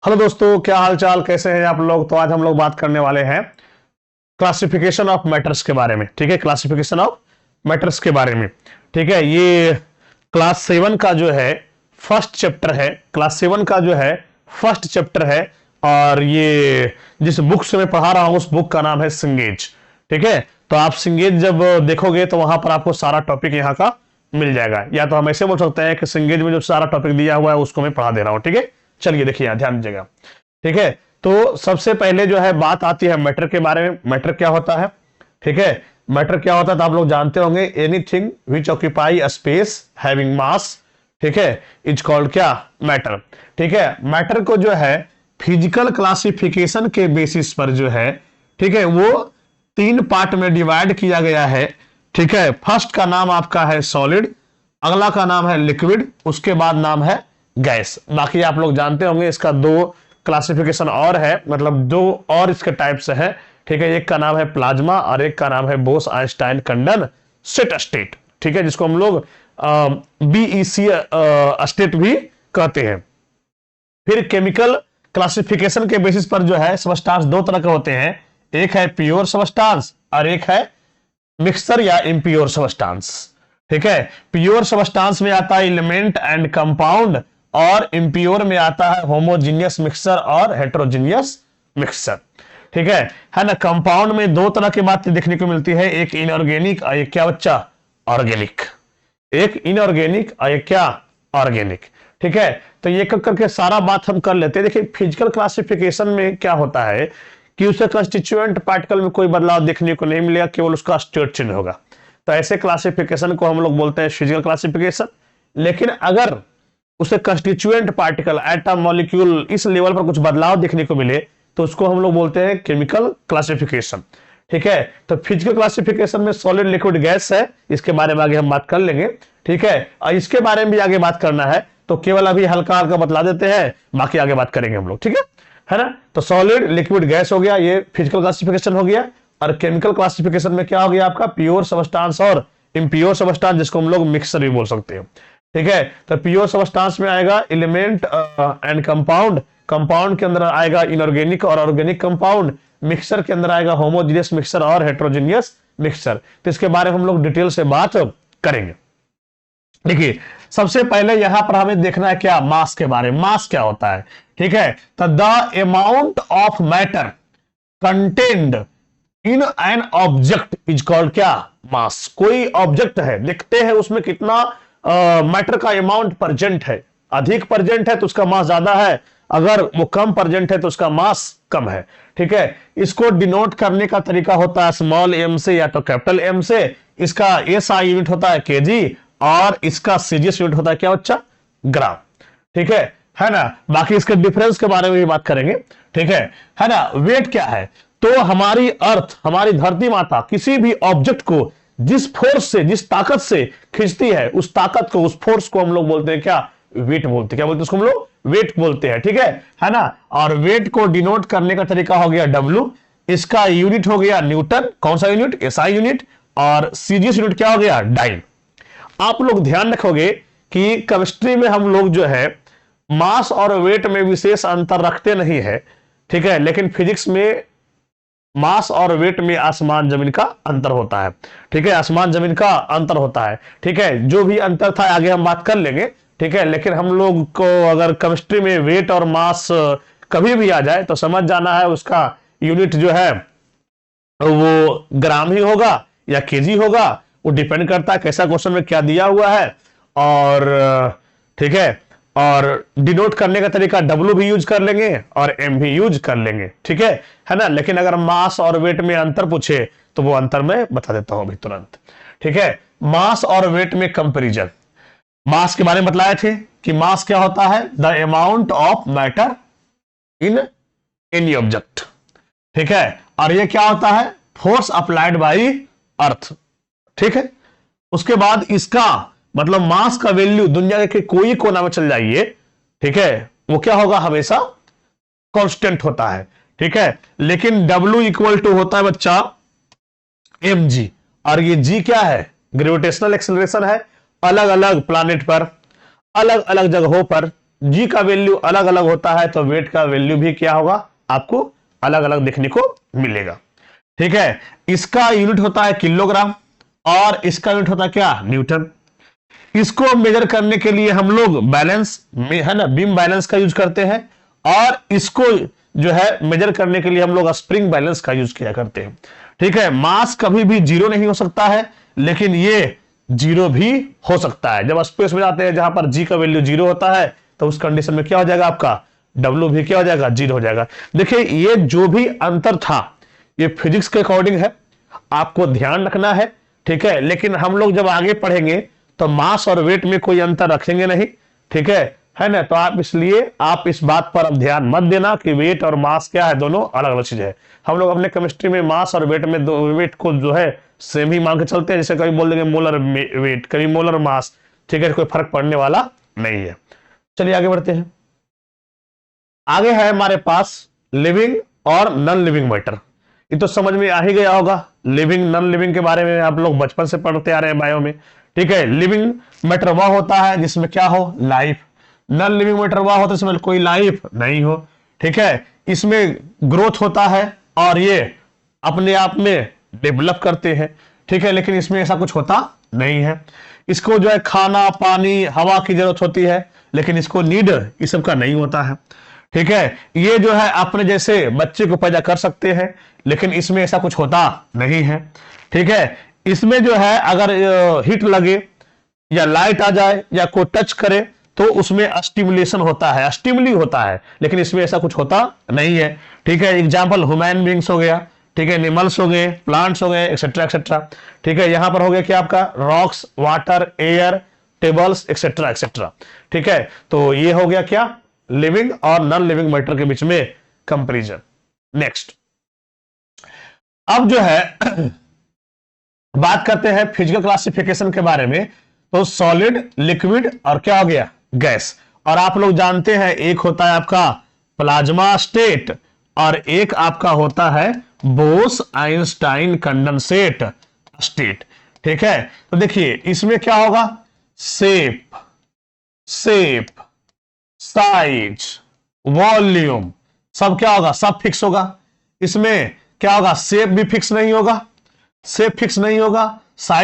Hello दोस्तों, क्या हाल चाल, कैसे हैं आप लोग। तो आज हम लोग बात करने वाले हैं क्लासिफिकेशन ऑफ मैटर्स के बारे में। ठीक है, क्लासिफिकेशन ऑफ मैटर्स के बारे में। ठीक है, ये क्लास 7 का जो है फर्स्ट चैप्टर है। क्लास 7 का जो है फर्स्ट चैप्टर है और ये जिस बुक से मैं पढ़ा रहा हूं उस बुक का नाम है सिंगेज। ठीक है, तो आप सिंगेज जब देखोगे तो वहां पर आपको सारा टॉपिक यहाँ का मिल जाएगा। या तो हम ऐसे बोल सकते हैं कि सिंगेज में जो सारा टॉपिक दिया हुआ है उसको मैं पढ़ा दे रहा हूं। ठीक है, चलिए देखिए, ध्यान दीजिएगा। ठीक है, तो सबसे पहले जो है बात आती है मैटर के बारे में। मैटर क्या होता है? ठीक है, मैटर क्या होता है तो आप लोग जानते होंगे, anything which occupy a space having mass, ठीक है, इज कॉल्ड क्या? मैटर। ठीक है, मैटर को जो है फिजिकल क्लासिफिकेशन के बेसिस पर जो है, ठीक है, वो 3 पार्ट में डिवाइड किया गया है। ठीक है, फर्स्ट का नाम आपका है सॉलिड, अगला का नाम है लिक्विड, उसके बाद नाम है गैस। बाकी आप लोग जानते होंगे इसका 2 क्लासिफिकेशन और है, मतलब 2 और इसके टाइप्स है। ठीक है, एक का नाम है प्लाज्मा और एक का नाम है बोस आइंस्टाइन कंडेंसेट स्टेट। ठीक है, जिसको हम लोग बीईसी स्टेट भी कहते हैं। फिर केमिकल क्लासिफिकेशन के बेसिस पर जो है सबस्टांस 2 तरह के होते हैं, एक है प्योर सबस्टांस और एक है मिक्सचर या इम्प्योर सबस्टांस। ठीक है, प्योर सबस्टांस में आता है एलिमेंट एंड कंपाउंड और इम्प्योर में आता है होमोजीनियस मिक्सचर और हेट्रोजीनियस मिक्सचर। ठीक है ना। कंपाउंड में 2 तरह की बात देखने को मिलती है, एक इनऑर्गेनिक और एक क्या बच्चा? ऑर्गेनिक। एक इनऑर्गेनिक और एक क्या? ऑर्गेनिक। ठीक है, तो ये करके सारा बात हम कर लेते हैं। देखिए, फिजिकल क्लासिफिकेशन में क्या होता है कि उसके कंस्टिट्यूएंट पार्टिकल में कोई बदलाव देखने को नहीं मिलेगा, केवल उसका स्टेट चेंज होगा। तो ऐसे क्लासिफिकेशन को हम लोग बोलते हैं फिजिकल क्लासिफिकेशन। लेकिन अगर उसे कंस्टिट्यूएंट पार्टिकल, एटम, मॉलिक्यूल, इस लेवल पर कुछ बदलाव देखने को मिले तो उसको हम लोग बोलते हैं केमिकल क्लासिफिकेशन। ठीक है, तो फिजिकल क्लासिफिकेशन में सॉलिड, लिक्विड, गैस है, इसके बारे में आगे हम बात कर लेंगे। ठीक है, और इसके बारे में भी आगे बात करना है, तो केवल अभी हल्का हल्का बतला देते हैं, बाकी आगे बात करेंगे हम लोग। ठीक है ना। तो सॉलिड, लिक्विड, गैस हो गया, ये फिजिकल क्लासिफिकेशन हो गया। और केमिकल क्लासिफिकेशन में क्या हो गया आपका? प्योर सबस्टांस और इम्प्योर सबस्टांस, जिसको हम लोग मिक्सचर भी बोल सकते हैं। ठीक है, तो प्योर सबस्टांस में आएगा एलिमेंट एंड कंपाउंड, कंपाउंड के अंदर आएगा इनऑर्गेनिक और ऑर्गेनिक कंपाउंड, मिक्सचर के अंदर आएगा होमोजीनियस मिक्सचर और हेट्रोजीनियस मिक्सचर। तो इसके बारे में हम लोग डिटेल से बात करेंगे। देखिए, सबसे पहले यहां पर हमें देखना है क्या? मास के बारे में। मास क्या होता है? ठीक है, तो the amount of matter contained in an object is called क्या? मास। कोई ऑब्जेक्ट है, देखते हैं उसमें कितना मैटर का अमाउंट प्रेजेंट है। अधिक प्रेजेंट है तो उसका मास ज्यादा है, अगर वो कम प्रेजेंट है तो उसका मास कम है। ठीक है, इसको डिनोट करने का तरीका होता है स्मॉल एम से या तो कैपिटल एम से। इसका एसआई यूनिट होता है केजी और इसका सीजीएस यूनिट होता है क्या बच्चा? ग्राम। ठीक है ना। बाकी इसके डिफरेंस के बारे में भी बात करेंगे। ठीक है ना। वेट क्या है? तो हमारी अर्थ, हमारी धरती माता किसी भी ऑब्जेक्ट को जिस फोर्स से, जिस ताकत से खींचती है, उस ताकत को, उस फोर्स को हम लोग बोलते हैं क्या? वेट बोलते हैं। क्या बोलते हैं उसको? हम लोग वेट बोलते हैं। ठीक है ना। और वेट को डिनोट करने का तरीका हो गया डब्ल्यू, इसका यूनिट हो गया न्यूटन। कौन सा यूनिट? SI unit. और सीजीएस यूनिट क्या हो गया? डाइन। आप लोग ध्यान रखोगे कि केमिस्ट्री में हम लोग जो है मास और वेट में विशेष अंतर रखते नहीं है। ठीक है, लेकिन फिजिक्स में मास और वेट में आसमान जमीन का अंतर होता है। ठीक है, आसमान जमीन का अंतर होता है। ठीक है, जो भी अंतर था आगे हम बात कर लेंगे। ठीक है, लेकिन हम लोग को अगर केमिस्ट्री में वेट और मास कभी भी आ जाए तो समझ जाना है उसका यूनिट जो है वो ग्राम ही होगा या केजी होगा। वो डिपेंड करता है कैसा क्वेश्चन में क्या दिया हुआ है। और ठीक है, और डिनोट करने का तरीका डब्ल्यू भी यूज कर लेंगे और एम भी यूज कर लेंगे। ठीक है ना। लेकिन अगर मास और वेट में अंतर पूछे तो वो अंतर मैं बता देता हूं अभी तुरंत। ठीक है, मास और वेट में कंपैरिजन। मास के बारे में बतलाए थे कि मास क्या होता है? The amount of matter in any object. ठीक है, और ये क्या होता है? फोर्स अप्लाइड बाई अर्थ। ठीक है, उसके बाद इसका मतलब मास का वैल्यू दुनिया के कोई कोना में चल जाइए, ठीक है, वो क्या होगा? हमेशा कांस्टेंट होता है। ठीक है, लेकिन W इक्वल टू होता है बच्चा mg, और ये g क्या है? ग्रेविटेशनल एक्सेलरेशन है। अलग अलग प्लैनेट पर, अलग अलग जगहों पर जी का वैल्यू अलग अलग होता है तो वेट का वैल्यू भी क्या होगा, आपको अलग अलग देखने को मिलेगा। ठीक है, इसका यूनिट होता है किलोग्राम और इसका यूनिट होता है क्या, न्यूटन। इसको मेजर करने के लिए हम लोग बैलेंस में है ना, बीम बैलेंस का यूज करते हैं, और इसको जो है मेजर करने के लिए हम लोग स्प्रिंग बैलेंस का यूज किया करते हैं। ठीक है, मास कभी भी जीरो नहीं हो सकता है, लेकिन ये जीरो भी हो सकता है। जब स्पेस में जाते हैं जहां पर जी का वैल्यू जीरो होता है तो उस कंडीशन में क्या हो जाएगा, आपका डब्ल्यू भी क्या हो जाएगा, जीरो हो जाएगा। देखिए ये जो भी अंतर था ये फिजिक्स के अकॉर्डिंग है, आपको ध्यान रखना है। ठीक है, लेकिन हम लोग जब आगे पढ़ेंगे तो मास और वेट में कोई अंतर रखेंगे नहीं। ठीक है ना, तो आप इसलिए आप इस बात पर अब ध्यान मत देना कि वेट और मास क्या है, दोनों अलग अलग चीज है। हम लोग अपने केमिस्ट्री में मास और वेट में वेट को जो है सेम ही मान के चलते हैं, जैसे कभी बोल देंगे मोलर वेट, कभी मोलर मास। ठीक है, कोई फर्क पड़ने वाला नहीं है। चलिए आगे बढ़ते हैं। आगे है हमारे पास लिविंग और नॉन लिविंग मैटर। ये तो समझ में आ ही गया होगा, लिविंग नॉन लिविंग के बारे में आप लोग बचपन से पढ़ते आ रहे हैं बायो में। ठीक है, लिविंग मैटर वह होता है जिसमें क्या हो, लाइफ। नॉन लिविंग मैटर वह होता है जिसमें कोई लाइफ नहीं हो। ठीक है, इसमें ग्रोथ होता है और ये अपने आप में डेवलप करते हैं। ठीक है, लेकिन इसमें ऐसा कुछ होता नहीं है। इसको जो है खाना पानी हवा की जरूरत होती है, लेकिन इसको नीड इस सब का नहीं होता है। ठीक है, ये जो है अपने जैसे बच्चे को पैदा कर सकते हैं, लेकिन इसमें ऐसा कुछ होता नहीं है। ठीक है, इसमें जो है अगर हीट लगे या लाइट आ जाए या कोई टच करे तो उसमें स्टिमुलेशन होता है, स्टिमुली होता है, लेकिन इसमें ऐसा कुछ होता नहीं है। ठीक है, एग्जाम्पल ह्यूमन बींग्स हो गया, ठीक है, एनिमल्स हो गए, प्लांट्स हो गए, एक्सेट्रा एक्सेट्रा। ठीक है, यहां पर हो गया क्या आपका, rocks, water, air, tables, etcetera etcetera. ठीक है, तो ये हो गया क्या, लिविंग और नॉन लिविंग मैटर के बीच में कंपैरिजन। नेक्स्ट, अब जो है बात करते हैं फिजिकल क्लासिफिकेशन के बारे में। तो सॉलिड, लिक्विड और क्या हो गया, गैस। और आप लोग जानते हैं एक होता है आपका प्लाज्मा स्टेट और एक आपका होता है बोस आइंस्टाइन कंडेंसेट स्टेट। ठीक है, तो देखिए इसमें क्या होगा, शेप, साइज, वॉल्यूम, सब क्या होगा, सब फिक्स होगा। इसमें क्या होगा, शेप भी फिक्स नहीं होगा, साइज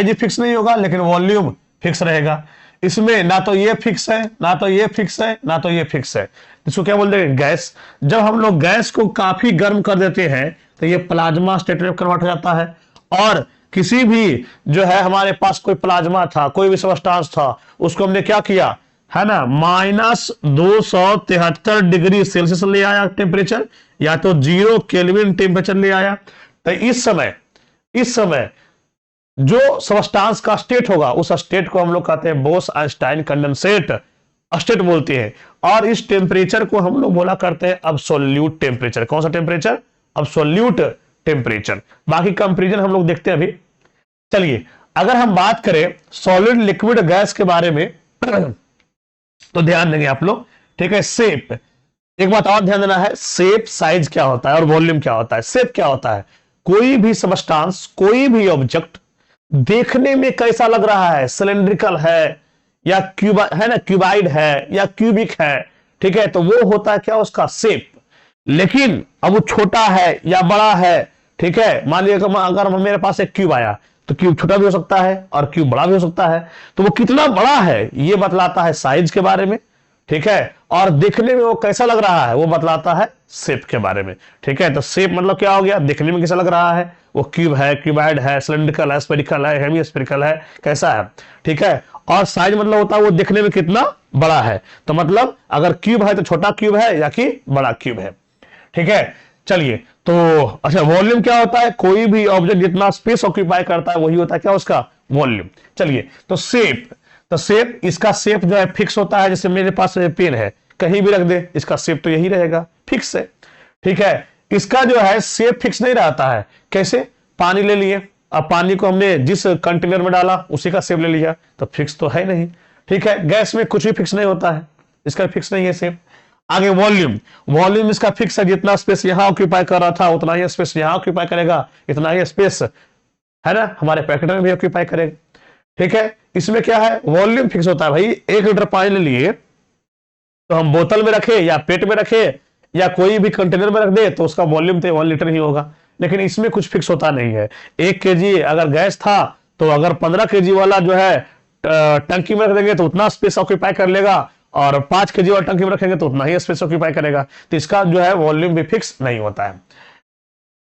भी फिक्स नहीं होगा, लेकिन वॉल्यूम फिक्स रहेगा। इसमें ना तो ये फिक्स है, ना तो ये फिक्स है, ना तो ये फिक्स है। इसको क्या बोलते हैं, गैस। जब हम लोग गैस को काफी गर्म कर देते हैं तो ये प्लाज्मा स्टेट में कन्वर्ट हो जाता है। और किसी भी जो है हमारे पास कोई प्लाज्मा था, कोई भी सब्सटेंस था, उसको हमने क्या किया है ना, -273 डिग्री सेल्सियस ले आया टेम्परेचर, या तो 0 केल्विन टेम्परेचर ले आया। तो इस समय जो सब्सटेंस का स्टेट होगा उस स्टेट को हम लोग कहते हैं बोस आइंस्टाइन कंडेंसेट स्टेट बोलते हैं। और इस टेम्परेचर को हम लोग बोला करते हैं अब्सोल्यूट टेम्परेचर। कौन सा टेम्परेचर, अब्सोल्यूट टेम्परेचर। बाकी कंपैरिजन हम लोग देखते हैं अभी। चलिए अगर हम बात करें सॉलिड, लिक्विड, गैस के बारे में तो ध्यान देंगे आप लोग। ठीक है, शेप, एक बात और ध्यान देना है, शेप, साइज क्या होता है और वॉल्यूम क्या होता है। शेप क्या होता है, कोई भी सबस्टांस, कोई भी ऑब्जेक्ट देखने में कैसा लग रहा है, सिलेंड्रिकल है या क्यूबाइड है या क्यूबिक है। ठीक है, तो वो होता है क्या, उसका शेप। लेकिन अब वो छोटा है या बड़ा है, ठीक है, मान लीजिए अगर मेरे पास एक क्यूब आया तो क्यूब छोटा भी हो सकता है और क्यूब बड़ा भी हो सकता है। तो वो कितना बड़ा है ये बतलाता है साइज के बारे में। ठीक है, और देखने में वो कैसा लग रहा है वो बतलाता है शेप के बारे में। ठीक है, तो शेप मतलब क्या हो गया, देखने में कैसा लग रहा है, वो क्यूब है, क्यूबाइड है, सिलेंड्रिकल है, स्फेरिकल है, हेमी स्फेरिकल है, कैसा है। ठीक है, और साइज मतलब होता है वो देखने में कितना बड़ा है। तो मतलब अगर क्यूब है तो छोटा क्यूब है या कि बड़ा क्यूब है। ठीक है, चलिए तो अच्छा, वॉल्यूम क्या होता है, कोई भी ऑब्जेक्ट जितना स्पेस ऑक्यूपाई करता है वही होता है क्या, उसका वॉल्यूम। चलिए तो शेप, इसका शेप जो है फिक्स होता है। जैसे मेरे पास पेन है, कहीं भी रख दे इसका शेप तो यही रहेगा, फिक्स है। ठीक है, इसका जो है शेप फिक्स नहीं रहता है। कैसे, पानी ले लिए, अब पानी को हमने जिस कंटेनर में डाला उसी का शेप ले लिया तो फिक्स तो है नहीं। ठीक है, गैस में कुछ भी फिक्स नहीं होता है, इसका फिक्स नहीं है शेप। आगे वॉल्यूम इसका फिक्स है, जितना स्पेस यहां ऑक्यूपाई कर रहा था उतना ही स्पेस यहां ऑक्यूपाई करेगा, इतना ही स्पेस है ना हमारे पैकेट में भी ऑक्यूपाई करेगा। ठीक है, इसमें क्या है, वॉल्यूम फिक्स होता है। भाई 1 लीटर पानी ले लिए तो हम बोतल में रखे या पेट में रखे या कोई भी कंटेनर में रख दे तो उसका वॉल्यूम तो 1 लीटर ही होगा। लेकिन इसमें कुछ फिक्स होता नहीं है। 1 केजी अगर गैस था तो अगर 15 केजी वाला जो है टंकी में रख देंगे तो उतना स्पेस ऑक्यूपाई कर लेगा, और 5 केजी वाला टंकी में रखेंगे तो उतना ही स्पेस ऑक्यूपाई करेगा। तो इसका जो है वॉल्यूम भी फिक्स नहीं होता है।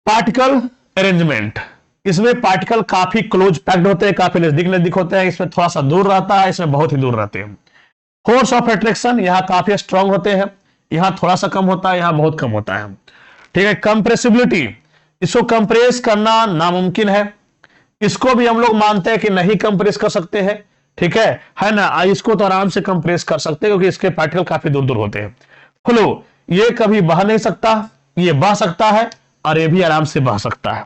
पार्टिकल अरेंजमेंट, इसमें पार्टिकल काफी क्लोज पैक्ड होते हैं, काफी नजदीक नजदीक होते हैं। इसमें थोड़ा सा दूर रहता है, इसमें बहुत ही दूर रहते हैं। फोर्स ऑफ अट्रैक्शन यहाँ काफी स्ट्रांग होते हैं, यहाँ थोड़ा सा कम होता है, यहाँ बहुत कम होता है। ठीक है। कंप्रेसिबिलिटी, इसको कंप्रेस करना नामुमकिन है। इसको भी हम लोग मानते हैं कि नहीं कंप्रेस कर सकते हैं। ठीक है ना। इसको तो आराम से कंप्रेस कर सकते हैं क्योंकि इसके पार्टिकल काफी दूर दूर होते हैं। फ्लो, ये कभी बह नहीं सकता, ये बह सकता है और ये भी आराम से बह सकता है।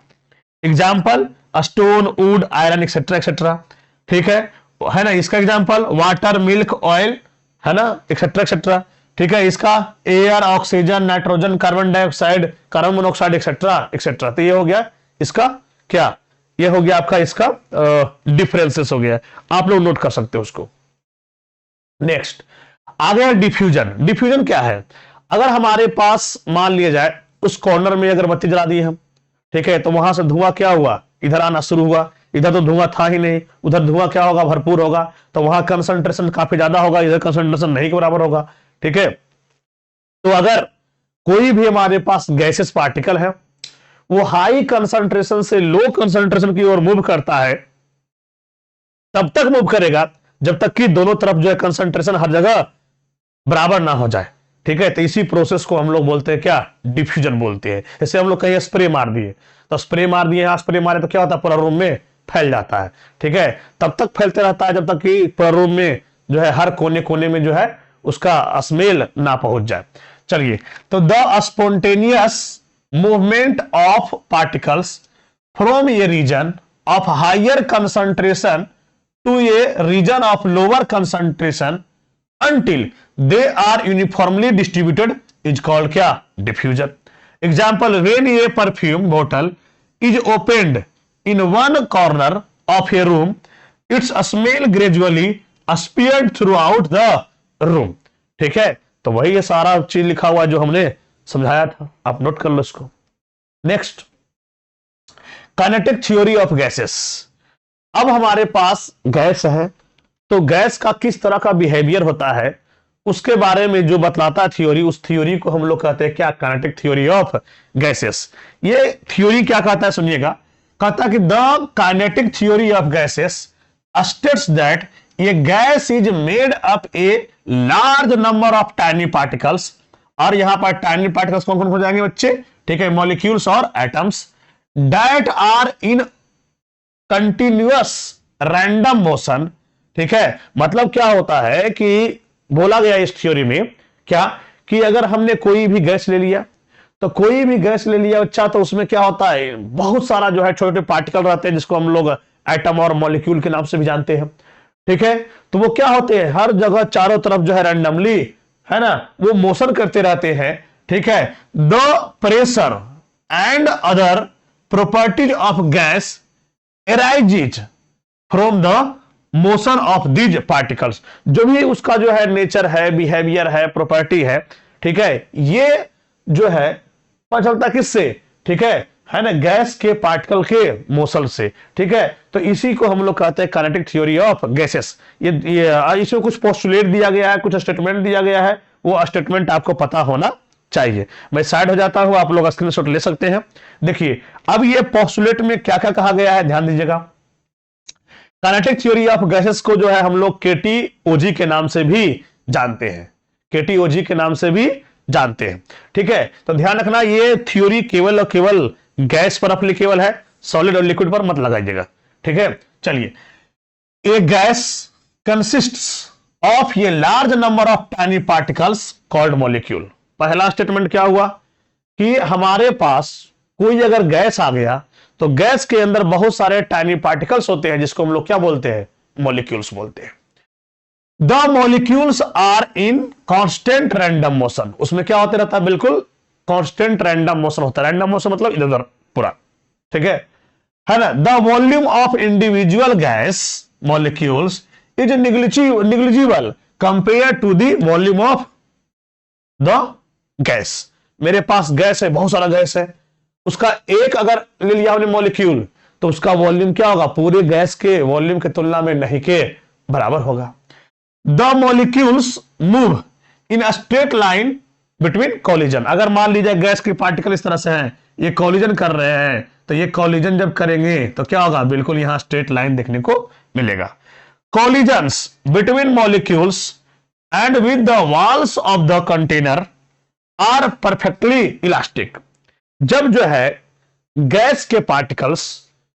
Example stone, would, iron etcetera etcetera. ठीक है ना। इसका एग्जाम्पल वाटर, मिल्क, ऑयल, है ना, एक्सेट्रा एक्सेट्रा। ठीक है। इसका air, oxygen, nitrogen, carbon dioxide, carbon monoxide etcetera etcetera. तो ये हो गया इसका क्या, ये हो गया आपका इसका डिफरेंसेस हो गया, आप लोग नोट कर सकते हो उसको। नेक्स्ट आ गया डिफ्यूजन। डिफ्यूजन क्या है? अगर हमारे पास मान लिया जाए उस कॉर्नर में अगरबत्ती जला दी हम, ठीक है, तो वहां से धुआं क्या हुआ, इधर आना शुरू हुआ। इधर तो धुआं था ही नहीं, उधर धुआं क्या होगा, भरपूर होगा। तो वहां कंसंट्रेशन काफी ज्यादा होगा, इधर कंसंट्रेशन नहीं के बराबर होगा। ठीक है। तो अगर कोई भी हमारे पास गैसेस पार्टिकल है वो हाई कंसंट्रेशन से लो कंसंट्रेशन की ओर मूव करता है, तब तक मूव करेगा जब तक कि दोनों तरफ जो है कंसंट्रेशन हर जगह बराबर ना हो जाए। ठीक है। तो इसी प्रोसेस को हम लोग बोलते हैं क्या, डिफ्यूजन बोलते हैं। जैसे हम लोग कहीं स्प्रे मार दिए, तो स्प्रे मार दिए, यहां स्प्रे मारे तो क्या होता है, पूरा रूम में फैल जाता है। ठीक है। तब तक फैलते रहता है जब तक कि पूरा रूम में जो है हर कोने कोने में जो है उसका स्मेल ना पहुंच जाए। चलिए, तो the spontaneous movement of particles from a region of higher concentration to a region of lower concentration until they are uniformly distributed is called क्या, diffusion. Example, when a perfume bottle is opened in one corner of a room, its smell gradually spread throughout the room. ठीक है। तो वही ये सारा चीज लिखा हुआ जो हमने समझाया था, आप नोट कर लो इसको। Next, kinetic theory of gases. अब हमारे पास गैस है, तो गैस का किस तरह का बिहेवियर होता है उसके बारे में जो बतलाता है थ्योरी, उस थ्योरी को हम लोग कहते हैं क्या, काइनेटिक थ्योरी ऑफ गैसेस। ये थ्योरी क्या कहता है, सुनिएगा। कहता है कि the kinetic theory of gases states that A gas is made up A large number of tiny particles. और यहां पर टाइनी पार्टिकल्स कौन कौन हो जाएंगे बच्चे, ठीक है, मॉलिक्यूल्स और atoms, that are in continuous random motion. ठीक है। मतलब क्या होता है कि बोला गया इस थ्योरी में क्या, कि अगर हमने कोई भी गैस ले लिया, तो कोई भी गैस ले लिया बच्चा, तो उसमें क्या होता है, बहुत सारा जो है छोटे छोटे पार्टिकल रहते हैं जिसको हम लोग एटम और मॉलिक्यूल के नाम से भी जानते हैं। ठीक है। तो वो क्या होते हैं, हर जगह चारों तरफ जो है रैंडमली, है ना, वो मोशन करते रहते हैं। ठीक है। The pressure and other properties of gas arises from the motion of these particles. जो भी उसका जो है नेचर है, बिहेवियर है, प्रॉपर्टी है, ठीक है, ये जो है पता चलता किससे, ठीक है ना, गैस के पार्टिकल के मोशन से। ठीक है। तो इसी को हम लोग कहते हैं काइनेटिक थ्योरी ऑफ गैसेस। ये इसमें कुछ पोस्टुलेट दिया गया है, कुछ स्टेटमेंट दिया गया है, वो स्टेटमेंट आपको पता होना चाहिए। मैं साइड हो जाता हूं, आप लोग स्क्रीनशॉट ले सकते हैं। देखिए अब ये पोस्टुलेट में क्या क्या कहा गया है, ध्यान दीजिएगा। काइनेटिक थ्योरी ऑफ गैसेस को जो है हम लोग केटीओजी के नाम से भी जानते हैं, केटीओजी के नाम से भी जानते हैं। ठीक है। तो ध्यान रखना, ये थ्योरी केवल और केवल गैस पर एप्लीकेबल है, सॉलिड और लिक्विड पर मत लगाइएगा। ठीक है। चलिए, a gas consists of a large number of tiny particles called molecule. पहला स्टेटमेंट क्या हुआ कि हमारे पास कोई अगर गैस आ गया तो गैस के अंदर बहुत सारे टाइनी पार्टिकल्स होते हैं जिसको हम लोग क्या बोलते हैं, मॉलिक्यूल्स बोलते हैं। The molecules are in constant random motion. उसमें क्या होते रहता है, बिल्कुल कांस्टेंट रैंडम मोशन होता है। रैंडम मोशन मतलब इधर उधर पूरा। ठीक है ना। The volume of individual gas molecules is negligible compare to the volume of the gas. मेरे पास गैस है, बहुत सारा गैस है, उसका एक अगर ले लिया हमने मॉलिक्यूल, तो उसका वॉल्यूम क्या होगा, पूरे गैस के वॉल्यूम की तुलना में नहीं के बराबर होगा। The molecules move in a straight line between collision. अगर मान लीजिए गैस के पार्टिकल इस तरह से हैं, ये कॉलिजन कर रहे हैं, तो ये कॉलिजन जब करेंगे तो क्या होगा, बिल्कुल यहां स्ट्रेट लाइन देखने को मिलेगा। Collisions between molecules and with the walls of the container are perfectly elastic. जब जो है गैस के पार्टिकल्स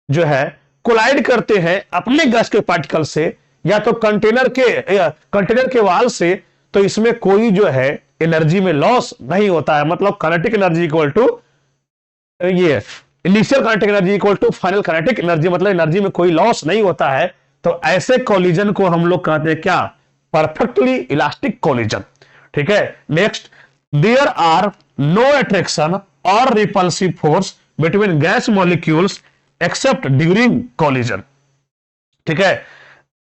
जो है कोलाइड करते हैं अपने गैस के पार्टिकल से या तो कंटेनर के वाल से, तो इसमें कोई जो है एनर्जी में लॉस नहीं होता है। मतलब काइनेटिक एनर्जी इक्वल टू ये initial kinetic energy equal to final kinetic energy, मतलब एनर्जी में कोई लॉस नहीं होता है। तो ऐसे कोलिजन को हम लोग कहते हैं क्या, परफेक्टली इलास्टिक कोलिजन। ठीक है, next, there are no attraction और repulsive force between gas molecules except during collision. ठीक है,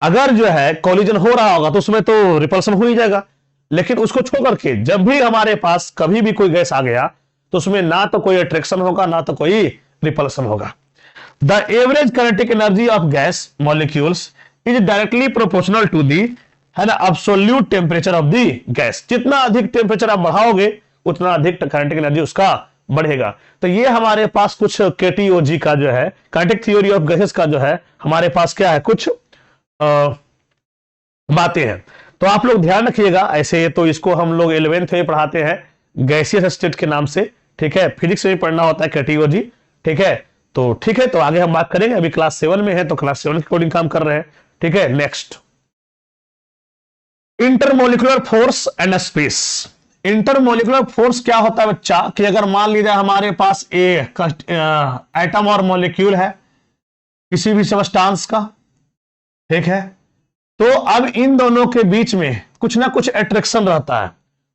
अगर जो है कोलिजन हो रहा होगा तो उसमें तो रिपल्सन हो ही जाएगा, लेकिन उसको छोड़ करके जब भी हमारे पास कभी भी कोई गैस आ गया तो उसमें ना तो कोई अट्रैक्शन होगा ना तो कोई रिपल्सन होगा। The average kinetic energy of gas molecules is directly proportional to the, है ना, absolute temperature of the gas. जितना अधिक टेम्परेचर आप बढ़ाओगे उतना अधिक काइनेटिक एनर्जी उसका बढ़ेगा। तो ये हमारे पास कुछ केटीओजी का जो है, काइनेटिक थ्योरी ऑफ गैसेस का जो है हमारे पास क्या है, कुछ बातें हैं। तो आप लोग ध्यान रखिएगा, ऐसे तो इसको हम लोग 11th में पढ़ाते हैं गैसियस स्टेट के नाम से। ठीक है, फिजिक्स में पढ़ना होता है केटीओजी। ठीक है, तो ठीक है, तो आगे हम बात करेंगे। अभी क्लास 7 में है तो क्लास 7 के अकॉर्डिंग काम कर रहे हैं। ठीक है, next, intermolecular force and space. Intermolecular force क्या होता है बच्चा, कि अगर मान लीजिए हमारे पास एटम और मॉलिक्यूल है किसी भी सबस्टांस का, ठीक है, तो अब इन दोनों के बीच में कुछ ना कुछ अट्रैक्शन रहता है।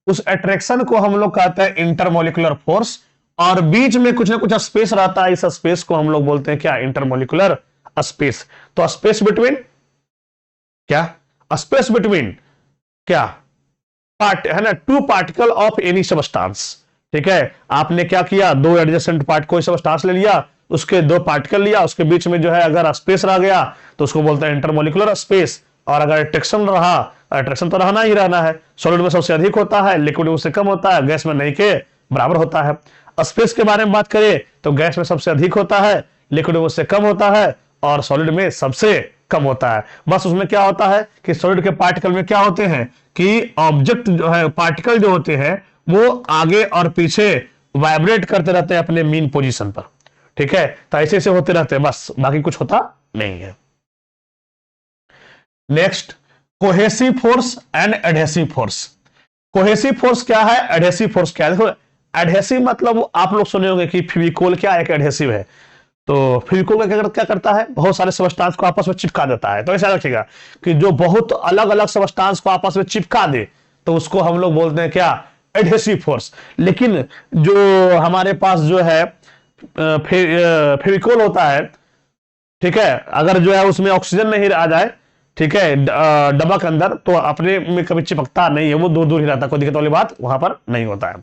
उस अट्रैक्शन को हम लोग कहते हैं इंटरमोलिकुलर फोर्स, और बीच में कुछ ना कुछ स्पेस रहता है। इस स्पेस को हम लोग बोलते हैं क्या, इंटरमोलिकुलर स्पेस। तो स्पेस बिटवीन क्या, स्पेस बिटवीन क्या पार्ट, है ना, two particle of any substance. ठीक है, आपने क्या किया, दो एडजेसेंट पार्ट कोई सबस्टांस ले लिया, उसके दो पार्टिकल लिया, उसके बीच में जो है अगर स्पेस रह गया तो उसको बोलते हैं इंटरमोलिकुलर स्पेस। और अगर अट्रैक्शन रहा, अट्रैक्शन तो रहना ही रहना है, सॉलिड में सबसे अधिक होता है, लिक्विड में उससे कम होता है, गैस में नहीं के बराबर होता है। स्पेस के बारे में बात करें तो गैस में सबसे अधिक होता है, लिक्विड में उससे कम होता है, और सॉलिड में सबसे कम होता है। बस उसमें क्या होता है कि सॉलिड के पार्टिकल में क्या होते हैं कि ऑब्जेक्ट जो है, पार्टिकल जो होते हैं वो आगे और पीछे वाइब्रेट करते रहते हैं अपने मीन पोजीशन पर। ठीक है, तो ऐसे ऐसे होते रहते हैं, बस बाकी कुछ होता नहीं है। Next, cohesive force and adhesive force. Cohesive force क्या है, एडहेसिव फोर्स क्या है। देखो, एडहेसिव मतलब आप लोग सुने होंगे कि फेविकोल क्या एक एडहेसिव है। तो फेविकोल क्या करता है, बहुत सारे सबस्टांस को आपस में चिपका देता है। तो ऐसा रखिएगा कि जो बहुत अलग अलग सबस्टांस को आपस में चिपका दे तो उसको हम लोग बोलते हैं क्या, एडहेसिव फोर्स। लेकिन जो हमारे पास जो है फेविकोल होता है, ठीक है, अगर जो है उसमें ऑक्सीजन नहीं आ जाए, ठीक है, डब्बा के अंदर, तो अपने में कभी चिपकता नहीं है, वो दूर दूर ही रहता है, कोई दिक्कत वाली बात वहां पर नहीं होता है।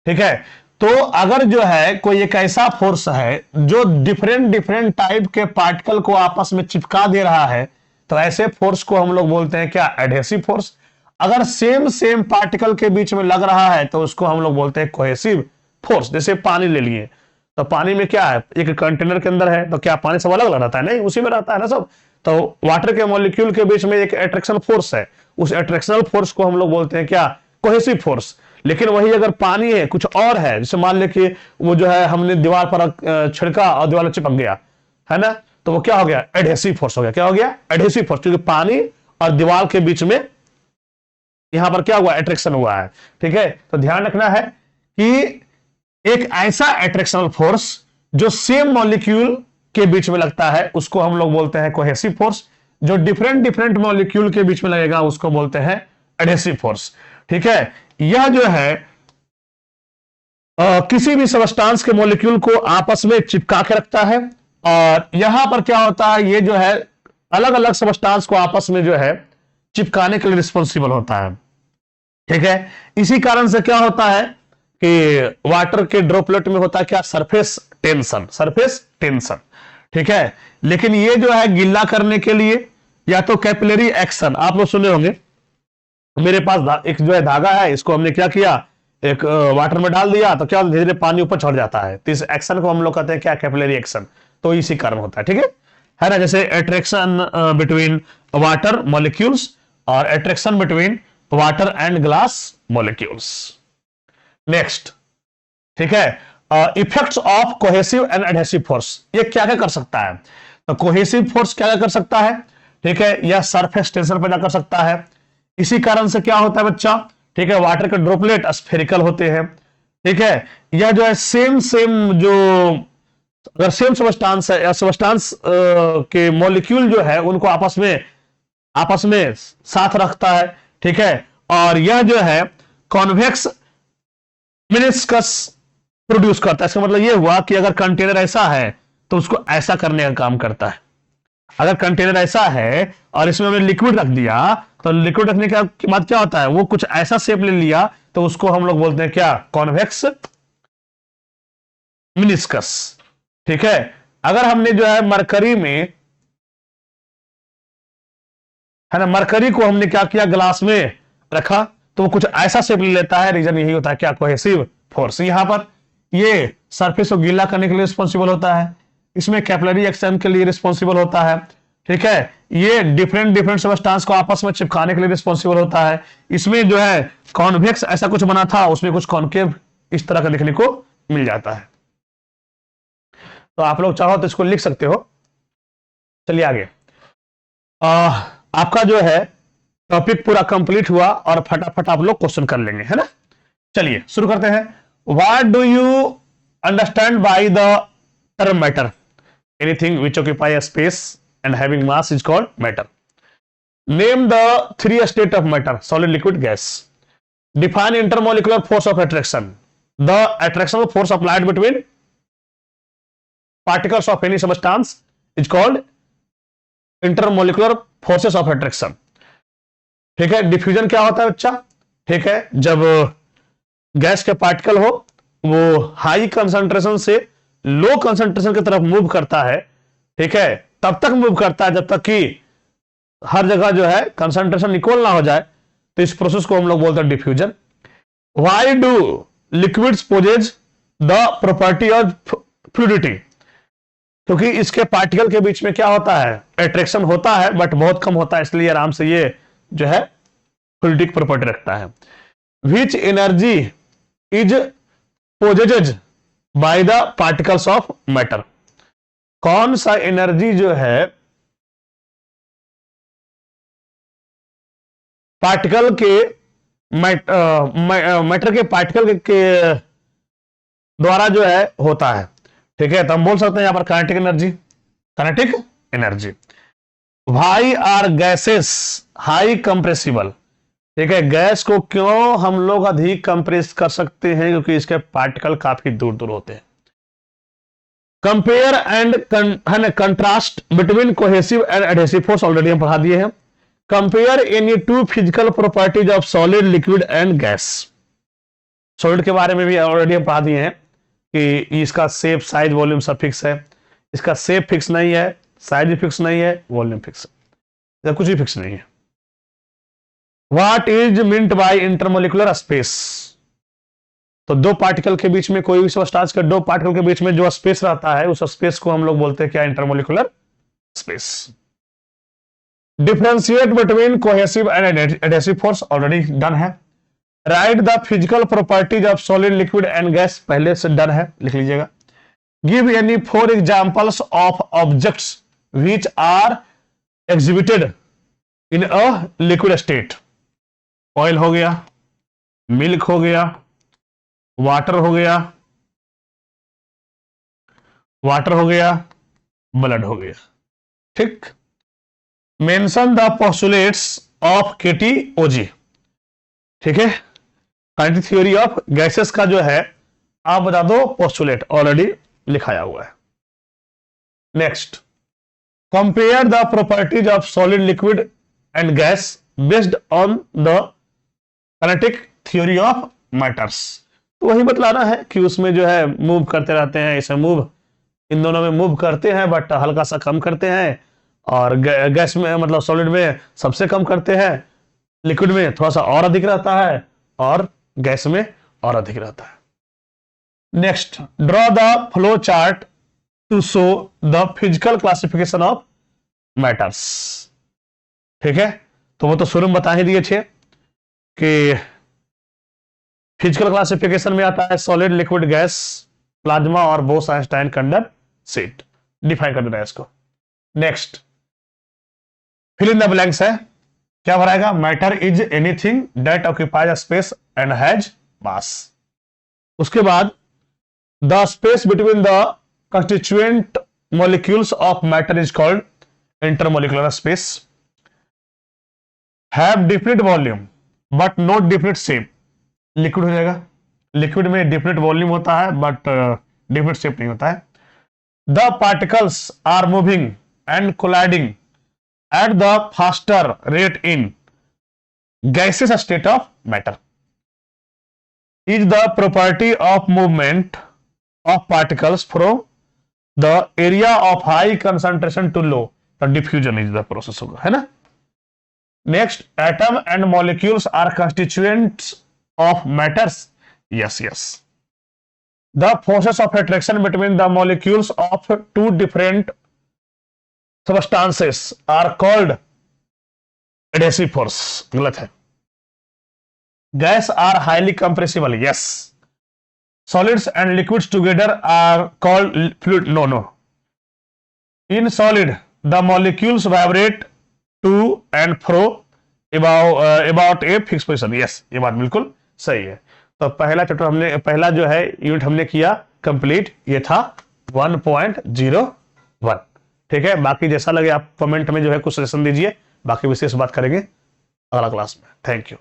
ठीक है, तो अगर जो है कोई एक ऐसा फोर्स है जो डिफरेंट डिफरेंट टाइप के पार्टिकल को आपस में चिपका दे रहा है, तो ऐसे फोर्स को हम लोग बोलते हैं क्या, एडहेसिव फोर्स। अगर सेम सेम पार्टिकल के बीच में लग रहा है तो उसको हम लोग बोलते हैं कोहेसिव फोर्स। जैसे पानी ले लिए, तो पानी में क्या है, एक कंटेनर के अंदर है, तो क्या पानी सब अलग अलग रहता है, नहीं, उसी में रहता है ना सब। तो वाटर के मॉलिक्यूल के बीच में एक अट्रैक्शन फोर्स है, उस अट्रैक्शनल फोर्स को हम लोग बोलते हैं क्या, कोहेसिव फोर्स। लेकिन वही अगर पानी है कुछ और है, जैसे मान ले कि वो जो है हमने दीवार पर छिड़का और दीवार में चिपक गया, है ना, तो वो क्या हो गया, एडहेसिव फोर्स हो गया। क्या हो गया, एडहेसिव फोर्स, क्योंकि पानी और दीवार के बीच में यहां पर क्या हुआ, अट्रैक्शन हुआ है। ठीक है, तो ध्यान रखना है कि एक ऐसा अट्रैक्शनल फोर्स जो सेम मॉलिक्यूल के बीच में लगता है उसको हम लोग बोलते हैं कोहेसिव फोर्स। जो डिफरेंट डिफरेंट मॉलिक्यूल के बीच में लगेगा उसको बोलते हैं एडहेसिव फोर्स। ठीक है, यह जो है किसी भी सबस्टांस के मॉलिक्यूल को आपस में चिपका के रखता है, और यहां पर क्या होता है, ये जो है अलग अलग सबस्टांस को आपस में जो है चिपकाने के लिए रिस्पॉन्सिबल होता है। ठीक है। इसी कारण से क्या होता है कि वाटर के ड्रॉपलेट में होता है क्या, सरफेस टेंशन, सरफेस टेंशन। ठीक है। लेकिन ये जो है गिल्ला करने के लिए या तो कैपिलरी एक्शन, आप लोग सुने होंगे, मेरे पास एक जो है धागा है, इसको हमने क्या किया, एक वाटर में डाल दिया तो क्या धीरे धीरे पानी ऊपर चढ़ जाता है, तो इस एक्शन को हम लोग कहते हैं क्या, कैपिलरी एक्शन। तो इसी कारण होता है। ठीक है ना। जैसे अट्रैक्शन बिटवीन वाटर मॉलिक्यूल्स और attraction between water and glass molecules. Next, ठीक है, effects of cohesive and adhesive force, ये क्या क्या कर सकता है। तो कोहेसिव फोर्स क्या क्या कर सकता है, ठीक है, यह सरफेस टेंशन पैदा कर सकता है। इसी कारण से क्या होता है बच्चा, ठीक है, वाटर के ड्रॉपलेट स्फेरिकल होते हैं। ठीक है। यह जो है सेम जो अगर सेम सबस्टांस है या सबस्टांस के मॉलिक्यूल जो है उनको आपस में साथ रखता है। ठीक है। और यह जो है कॉन्वेक्स मेनिस्कस प्रोड्यूस करता है। इसका मतलब यह हुआ कि अगर कंटेनर ऐसा है तो उसको ऐसा करने का काम करता है। अगर कंटेनर ऐसा है और इसमें हमने लिक्विड रख दिया तो लिक्विड रखने के बाद क्या होता है, वो कुछ ऐसा शेप ले लिया तो उसको हम लोग बोलते हैं क्या, कॉन्वेक्स मेनिस्कस। ठीक है। अगर हमने जो है मरकरी में, है ना, मरकरी को हमने क्या किया, ग्लास में रखा तो वो कुछ ऐसा शेप ले लेता है। रीजन यही होता है क्या, कोहेसिव फोर्स। यहां पर ये सरफेस को गीला करने के लिए रिस्पॉन्सिबल होता है, इसमें कैपिलरी एक्शन के लिए रिस्पॉन्सिबल होता है। ठीक है। ये डिफरेंट सबस्टांस को आपस में चिपकाने के लिए रिस्पॉन्सिबल होता है। इसमें जो है कॉन्वेक्स ऐसा कुछ बना था, उसमें कुछ कॉन्केव इस तरह का देखने को मिल जाता है। तो आप लोग चाहो तो इसको लिख सकते हो। चलिए आगे, आपका जो है टॉपिक पूरा कंप्लीट हुआ और फटाफट आप लोग क्वेश्चन कर लेंगे, है ना। चलिए शुरू करते हैं। What do you understand by the term matter, anything which occupy a space and having mass is called matter. Name the 3 state of matter, solid liquid gas. Define intermolecular force of attraction, the attraction force applied between particles of any substance is called intermolecular forces of attraction। ठीक है। Diffusion क्या होता है बच्चा, ठीक है, जब gas के पार्टिकल हो वो हाई कंसंट्रेशन से लो कंसंट्रेशन की तरफ मूव करता है। ठीक है। तब तक मूव करता है जब तक कि हर जगह जो है कंसंट्रेशन इक्वल ना हो जाए, तो इस प्रोसेस को हम लोग बोलते हैं diffusion. Why do liquids possess the property of fluidity, क्योंकि इसके पार्टिकल के बीच में क्या होता है, अट्रैक्शन होता है बट बहुत कम होता है, इसलिए आराम से ये जो है फ्लूइडिक प्रॉपर्टी रखता है। Which energy is possessed by the particles of matter, कौन सा एनर्जी जो है पार्टिकल के मैटर के पार्टिकल के द्वारा जो है होता है। ठीक है। तो हम बोल सकते हैं यहां पर kinetic energy, kinetic energy. Why are gases high compressible, ठीक है, गैस को क्यों हम लोग अधिक कंप्रेस कर सकते हैं, क्योंकि इसके पार्टिकल काफी दूर दूर होते हैं। Compare and contrast between cohesive and adhesive force, already हम पढ़ा दिए हैं। Compare any 2 physical properties of solid liquid and gas, solid के बारे में भी ऑलरेडी हम पढ़ा दिए हैं कि इसका शेप साइज वॉल्यूम सब फिक्स है, इसका शेप फिक्स नहीं है, साइज भी फिक्स नहीं है, वॉल्यूम फिक्स है, कुछ भी फिक्स नहीं है। What is meant by intermolecular space, तो दो पार्टिकल के बीच में, कोई भी सबस्टांस के दो पार्टिकल के बीच में जो स्पेस रहता है उस स्पेस को हम लोग बोलते हैं क्या, intermolecular space. Differentiate between cohesive and adhesive force, already done है। Write the physical properties of solid liquid and gas, पहले से डन है, लिख लीजिएगा। Give any 4 examples of objects which are exhibited in a liquid state. Oil हो गया, milk हो गया, वाटर हो गया, ब्लड हो गया। ठीक। मेंशन द पोस्टुलेट्स ऑफ केटीओजी, ठीक है, काइनेटिक थ्योरी ऑफ गैसेस का जो है आप बता दो पोस्टुलेट, ऑलरेडी लिखाया हुआ है। Next, compare the properties of solid liquid and gas based on the kinetic theory of matters. तो वही बतलाना है कि उसमें जो है मूव करते रहते हैं, इसमें मूव, इन दोनों में मूव करते हैं बट हल्का सा कम करते हैं, और गैस में मतलब सॉलिड में सबसे कम करते हैं, लिक्विड में थोड़ा सा और अधिक रहता है, और गैस में और अधिक रहता है। Next, draw the flow chart to show the physical classification of matters. ठीक है, तो वो तो शुरू में बता ही दिए थे कि फिजिकल क्लासिफिकेशन में आता है सॉलिड, लिक्विड, गैस, प्लाज्मा और बोस-आइंस्टाइन कंडेंसेट। डिफाइन कर देना है इसको। Next, fill in the blanks है, क्या भराएगा? Matter is anything that occupies space and has mass. उसके बाद the space between the constituent molecules of matter is called intermolecular space. Have definite volume but not definite shape. Liquid हो जाएगा, liquid में definite volume होता है but definite shape नहीं होता है। The particles are moving and colliding at the faster rate in gaseous state of matter is the property of movement of particles from the area of high concentration to low, the diffusion is the process होगा, है ना। Next, atom and molecules are constituents of matters. Yes, yes. The forces of attraction between the molecules of two different substances are called adhesive force। गलत है। Gas are highly compressible। Yes। Solids and liquids together are called fluid। No, no। In solid, the molecules vibrate to and fro about a fixed position। Yes, ये बात बिल्कुल सही है। तो पहला chapter हमने, पहला जो है यूनिट हमने किया कंप्लीट, ये था 1.01। ठीक है, बाकी जैसा लगे आप कमेंट में जो है कुछ सजेशन दीजिए, बाकी विशेष बात करेंगे अगला क्लास में। Thank you.